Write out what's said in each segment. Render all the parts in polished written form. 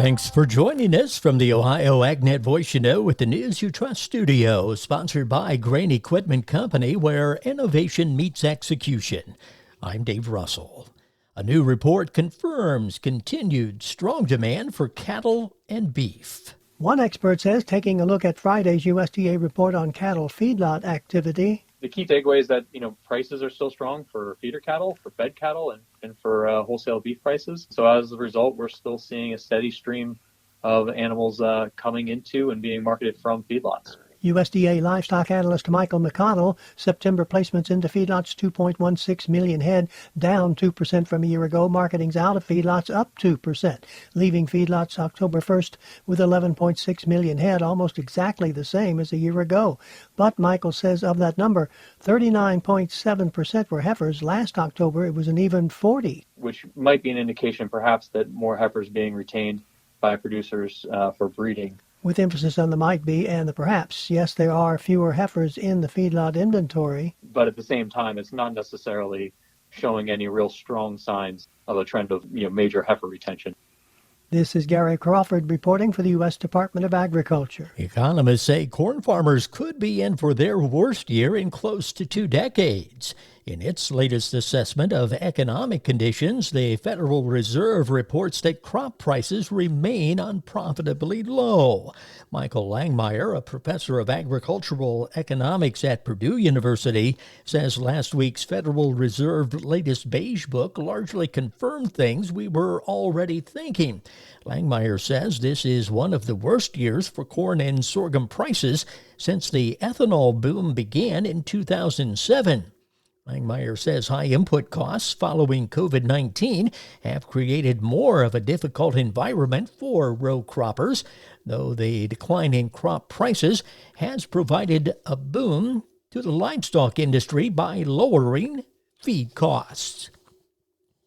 Thanks for joining us from the Ohio AgNet Voice with the News You Trust studio, sponsored by Grain Equipment Company, where innovation meets execution. I'm Dave Russell. A new report confirms continued strong demand for cattle and beef. One expert says, taking a look at Friday's USDA report on cattle feedlot activity, the key takeaway is that, prices are still strong for feeder cattle, for fed cattle, and for wholesale beef prices. So as a result, we're still seeing a steady stream of animals coming into and being marketed from feedlots. USDA livestock analyst Michael McConnell, September placements into feedlots 2.16 million head, down 2% from a year ago. Marketings out of feedlots up 2%, leaving feedlots October 1st with 11.6 million head, almost exactly the same as a year ago. But Michael says of that number, 39.7% were heifers. Last October, it was an even 40. Which might be an indication perhaps that more heifers being retained by producers for breeding. With emphasis on the might be and the perhaps. Yes, there are fewer heifers in the feedlot inventory. But at the same time, it's not necessarily showing any real strong signs of a trend of major heifer retention. This is Gary Crawford reporting for the U.S. Department of Agriculture. Economists say corn farmers could be in for their worst year in close to 2 decades. In its latest assessment of economic conditions, the Federal Reserve reports that crop prices remain unprofitably low. Michael Langmeier, a professor of agricultural economics at Purdue University, says last week's Federal Reserve latest beige book largely confirmed things we were already thinking. Langmeier says this is one of the worst years for corn and sorghum prices since the ethanol boom began in 2007. Langmeier says high input costs following COVID-19 have created more of a difficult environment for row croppers, though the decline in crop prices has provided a boom to the livestock industry by lowering feed costs.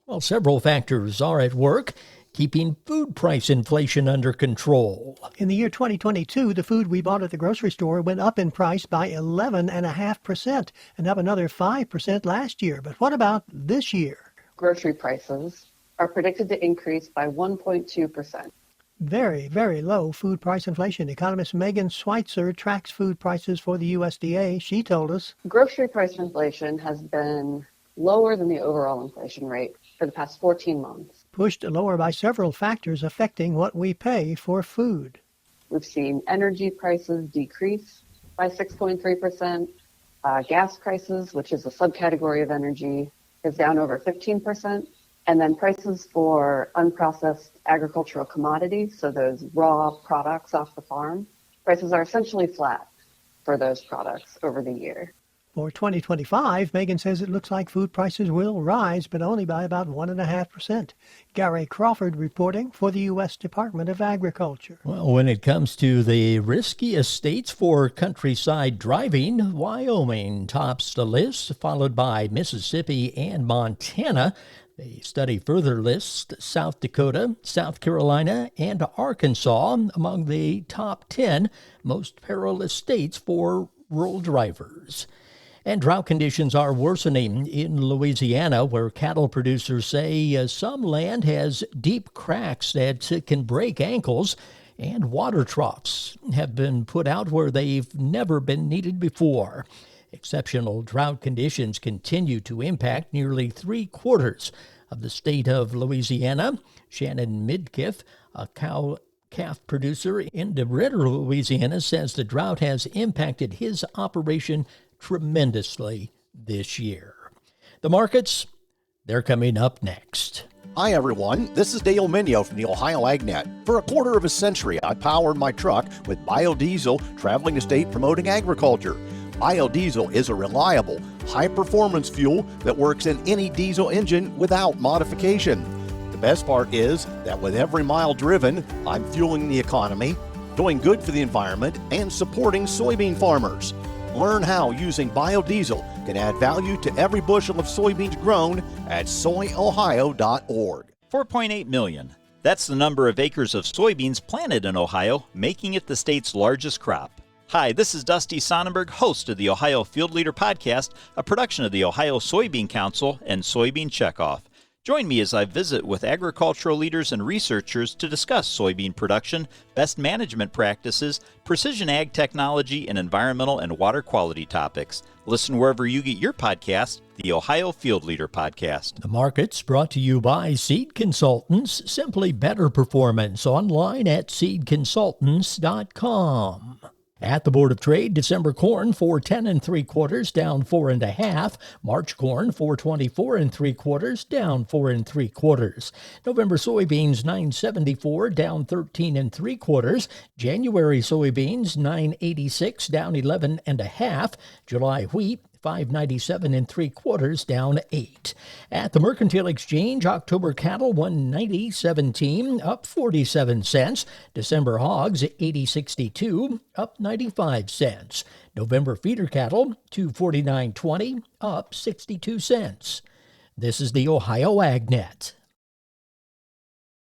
Well, several factors are at work keeping food price inflation under control. In the year 2022, the food we bought at the grocery store went up in price by 11.5% and up another 5% last year. But what about this year? Grocery prices are predicted to increase by 1.2%. Very, very low food price inflation. Economist Megan Schweitzer tracks food prices for the USDA. She told us, grocery price inflation has been lower than the overall inflation rate for the past 14 months. Pushed lower by several factors affecting what we pay for food. We've seen energy prices decrease by 6.3%. Gas prices, which is a subcategory of energy, is down over 15%. And then prices for unprocessed agricultural commodities, so those raw products off the farm, prices are essentially flat for those products over the year. For 2025, Megan says it looks like food prices will rise, but only by about 1.5%. Gary Crawford reporting for the U.S. Department of Agriculture. Well, when it comes to the riskiest states for countryside driving, Wyoming tops the list, followed by Mississippi and Montana. The study further lists South Dakota, South Carolina, and Arkansas among the top 10 most perilous states for rural drivers. And drought conditions are worsening in Louisiana, where cattle producers say some land has deep cracks that can break ankles, and water troughs have been put out where they've never been needed before. Exceptional drought conditions continue to impact nearly 3/4 of the state of Louisiana. Shannon Midkiff, a cow-calf producer in DeRidder, Louisiana, says the drought has impacted his operation tremendously this year. The markets, they're coming up next. Hi everyone, this is Dale Minio from the Ohio AgNet. For a quarter of a century, I powered my truck with biodiesel, traveling the state promoting agriculture. Biodiesel is a reliable, high-performance fuel that works in any diesel engine without modification. The best part is that with every mile driven, I'm fueling the economy, doing good for the environment, and supporting soybean farmers. Learn how using biodiesel can add value to every bushel of soybeans grown at soyohio.org. 4.8 million. That's the number of acres of soybeans planted in Ohio, making it the state's largest crop. Hi, this is Dusty Sonnenberg, host of the Ohio Field Leader Podcast, a production of the Ohio Soybean Council and Soybean Checkoff. Join me as I visit with agricultural leaders and researchers to discuss soybean production, best management practices, precision ag technology, and environmental and water quality topics. Listen wherever you get your podcast, the Ohio Field Leader Podcast. The market's brought to you by Seed Consultants, simply better performance, online at seedconsultants.com. At the Board of Trade, December corn 410 3/4 down 4 1/2. March corn 424 3/4 down 4 3/4. November soybeans 974 down 13 3/4. January soybeans 986 down 11 1/2. July wheat 597 3/4 down 8. At the Mercantile Exchange, October cattle 190.17 up 47 cents. December hogs 80.62 up 95 cents. November feeder cattle 249.20 up 62 cents. This is the Ohio AgNet.